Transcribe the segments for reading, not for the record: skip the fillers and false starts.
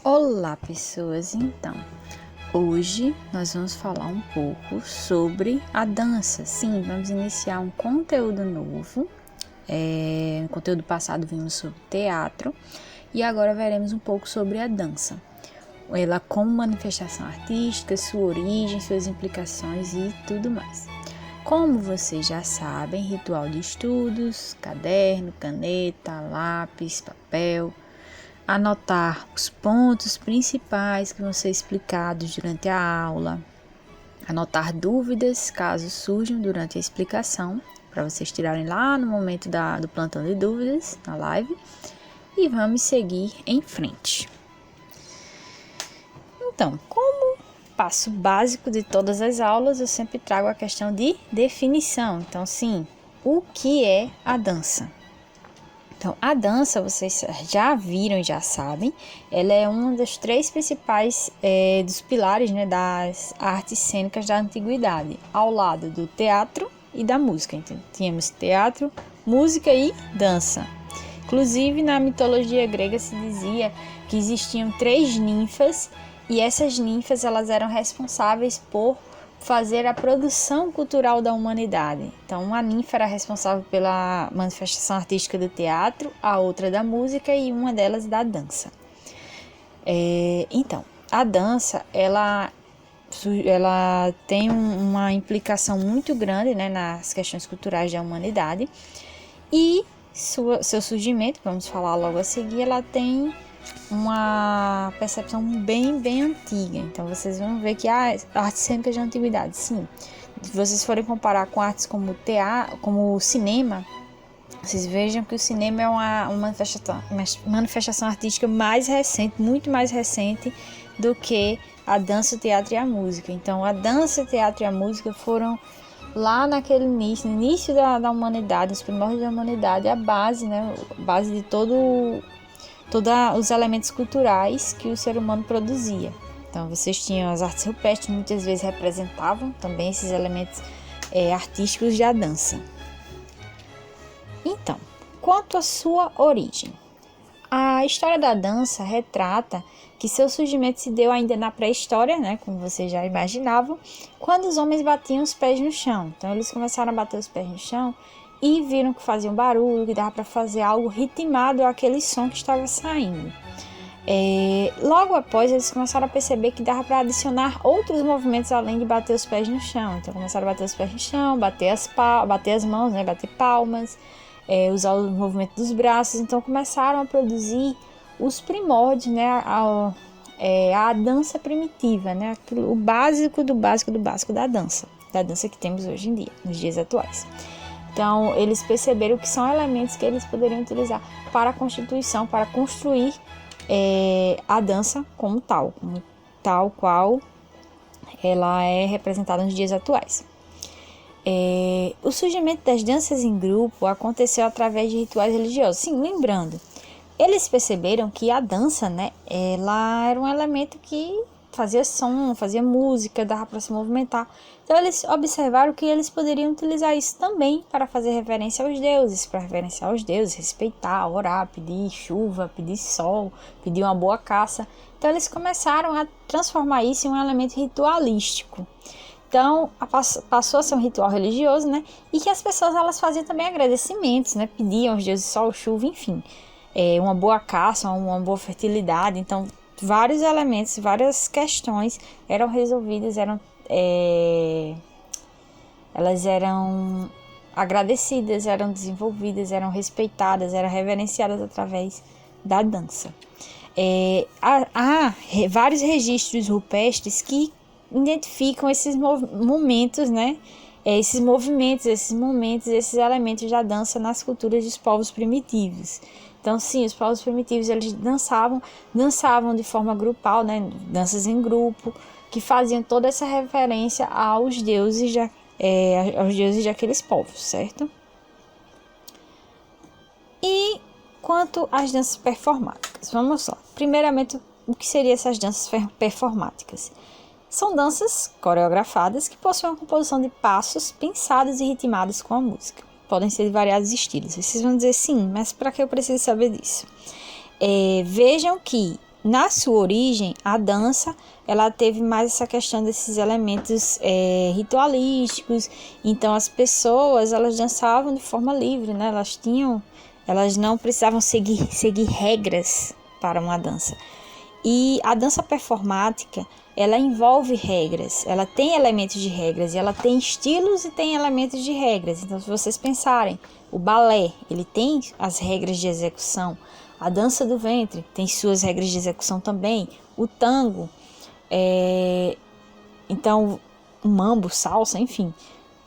Olá, pessoas! Então, hoje nós vamos falar um pouco sobre a dança. Sim, vamos iniciar um conteúdo novo. No conteúdo passado vimos sobre teatro e agora veremos um pouco sobre a dança. Ela como manifestação artística, sua origem, suas implicações e tudo mais. Como vocês já sabem, ritual de estudos, caderno, caneta, lápis, papel, anotar os pontos principais que vão ser explicados durante a aula, anotar dúvidas caso surjam durante a explicação, para vocês tirarem lá no momento do plantão de dúvidas, na live, e vamos seguir em frente. Então, como passo básico de todas as aulas, eu sempre trago a questão de definição. Então, sim, o que é a dança? Então, a dança, vocês já viram e já sabem, ela é um dos três principais dos pilares, né, das artes cênicas da antiguidade, ao lado do teatro e da música. Então, tínhamos teatro, música e dança. Inclusive, na mitologia grega se dizia que existiam 3 ninfas e essas ninfas elas eram responsáveis por fazer a produção cultural da humanidade. Então, uma ninfa era responsável pela manifestação artística do teatro, a outra da música e uma delas da dança. Então, a dança, ela tem uma implicação muito grande, né, nas questões culturais da humanidade e seu surgimento, vamos falar logo a seguir, ela tem uma percepção bem antiga. Então vocês vão ver que artes cênicas de antiguidade, sim. Se vocês forem comparar com artes como teatro, como o cinema, vocês vejam que o cinema é uma manifestação artística mais recente, muito mais recente do que a dança, o teatro e a música. Então a dança, o teatro e a música foram lá naquele início da humanidade, os primórdios da humanidade, a base, né, a base de todos os elementos culturais que o ser humano produzia. Então, vocês tinham as artes rupestres, muitas vezes representavam também esses elementos artísticos da dança. Então, quanto à sua origem, a história da dança retrata que seu surgimento se deu ainda na pré-história, né, como vocês já imaginavam, quando os homens batiam os pés no chão. Então, eles começaram a bater os pés no chão e viram que fazia um barulho, que dava para fazer algo ritmado àquele som que estava saindo. Logo após, eles começaram a perceber que dava para adicionar outros movimentos além de bater os pés no chão. Então, começaram a bater os pés no chão, bater as mãos, né, bater palmas, usar o movimento dos braços. Então, começaram a produzir os primórdios, né, a dança primitiva, né, o básico do básico do básico da dança que temos hoje em dia, nos dias atuais. Então, eles perceberam que são elementos que eles poderiam utilizar para a constituição, para construir a dança como tal qual ela é representada nos dias atuais. O surgimento das danças em grupo aconteceu através de rituais religiosos. Sim, lembrando, eles perceberam que a dança, né, ela era um elemento que fazia som, fazia música, dava para se movimentar. Então eles observaram que eles poderiam utilizar isso também para fazer reverência aos deuses, respeitar, orar, pedir chuva, pedir sol, pedir uma boa caça. Então eles começaram a transformar isso em um elemento ritualístico. Então passou a ser um ritual religioso, né? E que as pessoas elas faziam também agradecimentos, né? Pediam aos deuses sol, chuva, enfim, uma boa caça, uma boa fertilidade. Então vários elementos, várias questões eram resolvidas, elas eram agradecidas, eram desenvolvidas, eram respeitadas, eram reverenciadas através da dança. Há vários registros rupestres que identificam esses momentos, né? Esses movimentos, esses momentos, esses elementos da dança nas culturas dos povos primitivos. Então, sim, os povos primitivos, eles dançavam de forma grupal, né? Danças em grupo, que faziam toda essa referência aos deuses daqueles povos, certo? E quanto às danças performáticas, vamos lá. Primeiramente, o que seriam essas danças performáticas? São danças coreografadas que possuem uma composição de passos pensados e ritmados com a música. Podem ser de variados estilos. Vocês vão dizer sim, mas para que eu preciso saber disso? Vejam que na sua origem, a dança, ela teve mais essa questão desses elementos ritualísticos. Então as pessoas, elas dançavam de forma livre, né? Elas não precisavam seguir regras para uma dança. E a dança performática, ela envolve regras, ela tem elementos de regras, e ela tem estilos e tem elementos de regras. Então, se vocês pensarem, o balé, ele tem as regras de execução, a dança do ventre tem suas regras de execução também, o tango, então, o mambo, salsa, enfim.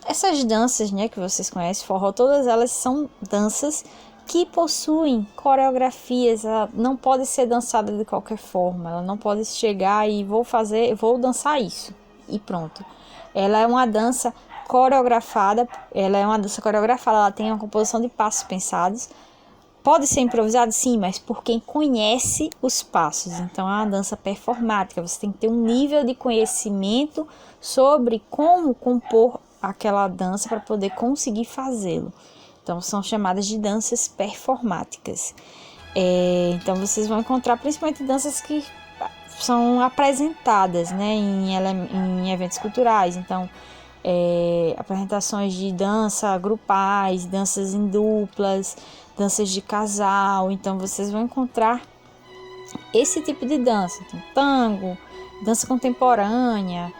Essas danças, né, que vocês conhecem, forró, todas elas são danças que possuem coreografias. Ela não pode ser dançada de qualquer forma, ela não pode chegar e vou dançar isso e pronto. Ela é uma dança coreografada, ela tem uma composição de passos pensados. Pode ser improvisado, sim, mas por quem conhece os passos. Então é uma dança performática, você tem que ter um nível de conhecimento sobre como compor aquela dança para poder conseguir fazê-lo. Então, são chamadas de danças performáticas. Então, vocês vão encontrar principalmente danças que são apresentadas, né, em eventos culturais. Então, apresentações de dança grupais, danças em duplas, danças de casal. Então, vocês vão encontrar esse tipo de dança. Então, tango, dança contemporânea,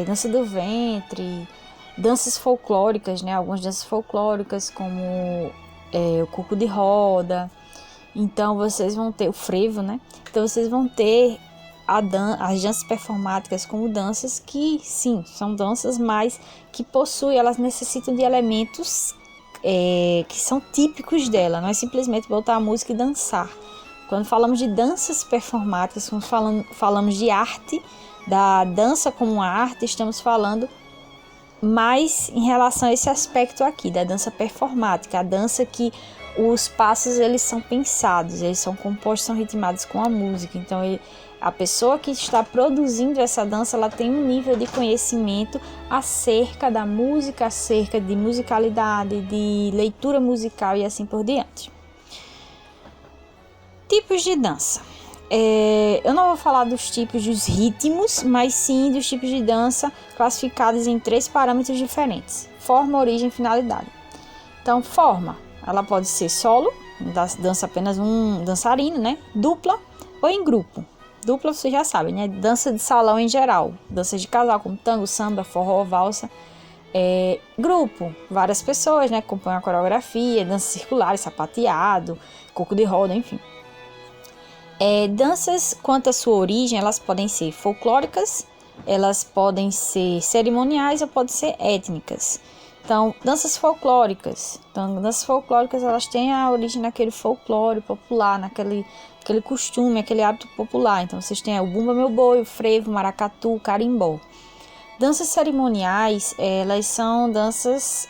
dança do ventre, danças folclóricas, né? Algumas danças folclóricas, como o coco de roda. Então, vocês vão ter o frevo, né? Então, vocês vão ter as danças performáticas como danças que, sim, são danças, mas que possuem, elas necessitam de elementos que são típicos dela. Não é simplesmente botar a música e dançar. Quando falamos de danças performáticas, quando falamos de arte, da dança como uma arte, estamos falando mais em relação a esse aspecto aqui, da dança performática, a dança que os passos eles são pensados, eles são compostos, são ritmados com a música. Então a pessoa que está produzindo essa dança, ela tem um nível de conhecimento acerca da música, acerca de musicalidade, de leitura musical e assim por diante. Tipos de dança. Eu não vou falar dos tipos dos ritmos, mas sim dos tipos de dança classificados em 3 parâmetros diferentes: forma, origem e finalidade. Então, forma, ela pode ser solo, dança apenas um dançarino, né? Dupla ou em grupo. Dupla, você já sabe, né? Dança de salão em geral, dança de casal como tango, samba, forró, valsa. Grupo, várias pessoas, né? Compõem a coreografia, danças circulares, sapateado, coco de roda, enfim. Danças, quanto à sua origem, elas podem ser folclóricas, elas podem ser cerimoniais ou podem ser étnicas. Então, danças folclóricas. Então, danças folclóricas, elas têm a origem naquele folclore popular, naquele costume, aquele hábito popular. Então, vocês têm o bumba meu boi, o frevo, o maracatu, o carimbó. Danças cerimoniais, elas são danças,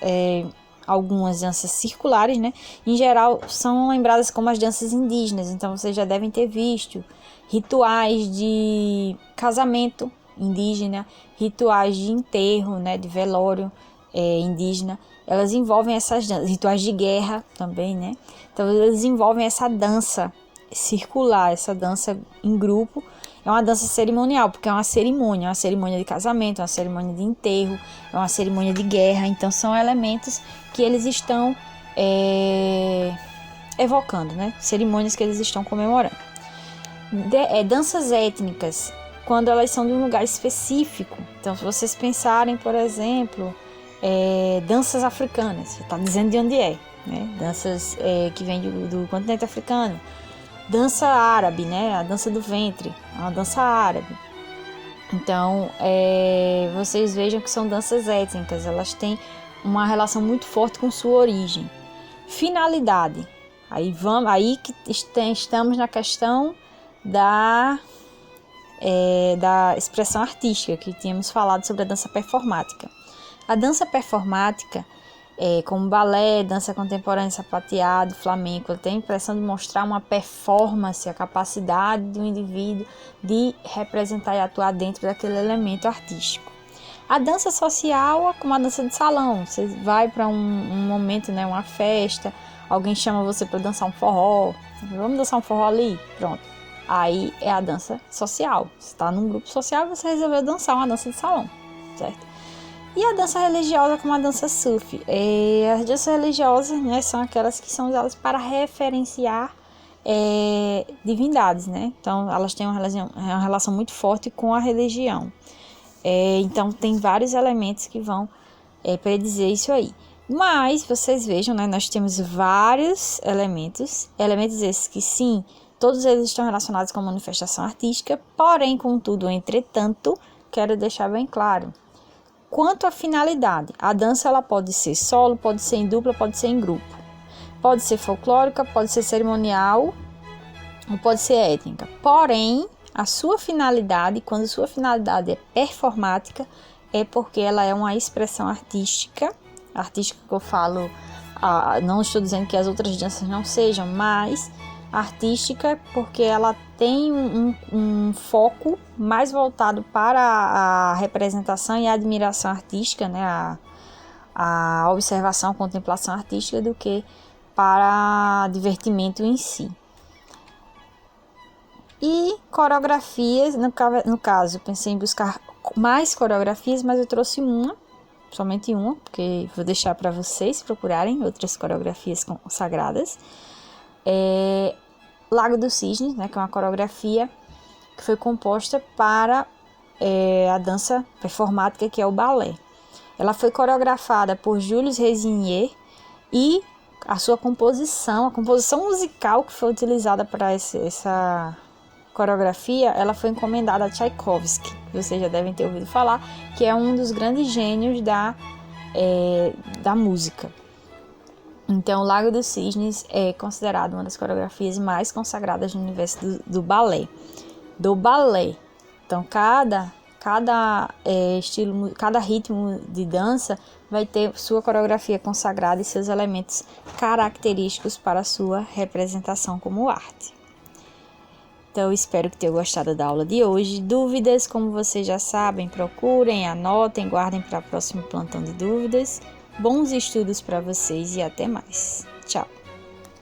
algumas danças circulares, né? Em geral, são lembradas como as danças indígenas. Então, vocês já devem ter visto rituais de casamento indígena, rituais de enterro, né? De velório indígena. Elas envolvem essas danças, rituais de guerra também, né? Então, eles envolvem essa dança circular, essa dança em grupo. É uma dança cerimonial, porque é uma cerimônia de casamento, é uma cerimônia de enterro, é uma cerimônia de guerra. Então, são elementos que eles estão evocando, né? Cerimônias que eles estão comemorando. Danças étnicas, quando elas são de um lugar específico. Então, se vocês pensarem, por exemplo, danças africanas, você está dizendo de onde é, né? Danças que vêm do continente africano. Dança árabe, né? A dança do ventre, é uma dança árabe. Então, vocês vejam que são danças étnicas, elas têm uma relação muito forte com sua origem. Finalidade. Aí que estamos na questão da expressão artística, que tínhamos falado sobre a dança performática. A dança performática, como balé, dança contemporânea, sapateado, flamenco, tem a impressão de mostrar uma performance, a capacidade do indivíduo de representar e atuar dentro daquele elemento artístico. A dança social é como a dança de salão. Você vai para um momento, né, uma festa, alguém chama você para dançar um forró, vamos dançar um forró ali, pronto. Aí é a dança social. Você está num grupo social e você resolveu dançar uma dança de salão, certo? E a dança religiosa como a dança sufi. As danças religiosas, né, são aquelas que são usadas para referenciar divindades, né? Então elas têm uma relação muito forte com a religião. Então tem vários elementos que vão predizer isso aí. Mas vocês vejam, né, nós temos vários elementos esses que sim, todos eles estão relacionados com a manifestação artística, porém, contudo, entretanto, quero deixar bem claro. Quanto à finalidade, a dança ela pode ser solo, pode ser em dupla, pode ser em grupo. Pode ser folclórica, pode ser cerimonial, ou pode ser étnica. Porém, a sua finalidade, quando sua finalidade é performática, é porque ela é uma expressão artística que eu falo, não estou dizendo que as outras danças não sejam, mas artística porque ela tem um foco mais voltado para a representação e a admiração artística, né? A observação, a contemplação artística do que para divertimento em si. E coreografias, no caso, pensei em buscar mais coreografias, mas eu trouxe somente uma, porque vou deixar para vocês procurarem outras coreografias consagradas. Lago dos Cisnes, né, que é uma coreografia que foi composta para a dança performática, que é o balé. Ela foi coreografada por Julius Rezinier e a composição musical que foi utilizada para essa coreografia, ela foi encomendada a Tchaikovsky, que vocês já devem ter ouvido falar, que é um dos grandes gênios da música. Então, o Lago dos Cisnes é considerado uma das coreografias mais consagradas no universo do balé. Então, cada estilo, cada ritmo de dança vai ter sua coreografia consagrada e seus elementos característicos para a sua representação como arte. Então, espero que tenham gostado da aula de hoje. Dúvidas, como vocês já sabem, procurem, anotem, guardem para o próximo plantão de dúvidas. Bons estudos para vocês e até mais. Tchau!